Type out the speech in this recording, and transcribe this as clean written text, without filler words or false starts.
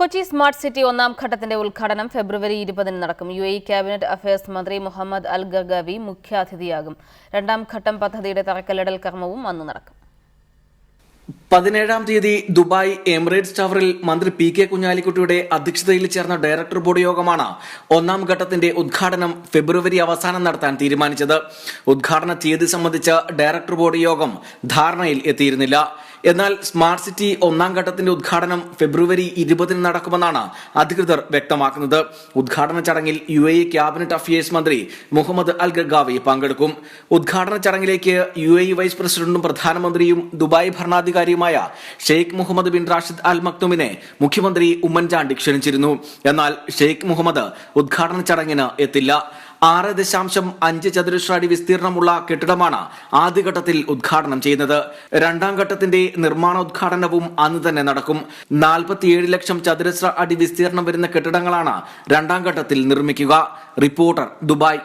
Kochi smart city ഒന്നാം ഘട്ടത്തിന്റെ ഉദ്ഘാടനം ഫെബ്രുവരി 20 നടക്കും. UAE ക്യാബിനറ്റ് അഫയേഴ്സ് മന്ത്രി മുഹമ്മദ് അൽ ഗർഗാവി മുഖ്യാതിഥിയാകും. രണ്ടാം ഘട്ടം പദ്ധതിയുടെ തറക്കല്ലിടൽ കർമ്മവും അന്ന് നടക്കും. 17-ാം തീയതി ദുബായ് എമിറേറ്റ്സ് ടവറിൽ മന്ത്രി PK കുഞ്ഞാലിക്കുട്ടിയുടെ അധ്യക്ഷതയിൽ ചേർന്ന ഡയറക്ടർ ബോർഡ് യോഗമാണ് ഒന്നാം ഘട്ടത്തിന്റെ ഉദ്ഘാടനം ഫെബ്രുവരി അവസാനം നടത്താൻ തീരുമാനിച്ചത്. ഉദ്ഘാടന തീയതി സംബന്ധിച്ച് ഡയറക്ടർ ബോർഡ് യോഗം ധാരണയിൽ എത്തിയിരുന്നില്ല. എന്നാൽ സ്മാർട്ട് സിറ്റി ഒന്നാം ഘട്ടത്തിന്റെ ഉദ്ഘാടനം ഫെബ്രുവരി 20 നടക്കുമെന്നാണ് അധികൃതർ വ്യക്തമാക്കുന്നത്. ഉദ്ഘാടന ചടങ്ങിൽ UAE ക്യാബിനറ്റ് അഫയേഴ്സ് മന്ത്രി മുഹമ്മദ് അൽ ഗർഗാവി പങ്കെടുക്കും. ഉദ്ഘാടന ചടങ്ങിലേക്ക് UAE വൈസ് പ്രസിഡന്റും പ്രധാനമന്ത്രിയും ദുബായ് ഭരണാധികാരിയുമായ Sheikh Mohammed bin Rashid Al മക്തുമിനെ മുഖ്യമന്ത്രി ഉമ്മൻചാണ്ടി ക്ഷണിച്ചിരുന്നു. എന്നാൽ ഷെയ്ഖ് മുഹമ്മദ് ഉദ്ഘാടന ചടങ്ങിന് എത്തില്ല. 6.5 ചതുരശ്ര അടി വിസ്തീർണമുള്ള കെട്ടിടമാണ് ആദ്യഘട്ടത്തിൽ ഉദ്ഘാടനം ചെയ്യുന്നത്. രണ്ടാം ഘട്ടത്തിന്റെ നിർമ്മാണോദ്ഘാടനവും അന്ന് തന്നെ നടക്കും. 47 ലക്ഷം ചതുരശ്ര അടി വിസ്തീർണം വരുന്ന കെട്ടിടങ്ങളാണ് രണ്ടാം ഘട്ടത്തിൽ നിർമ്മിക്കുക. Reporter, Dubai.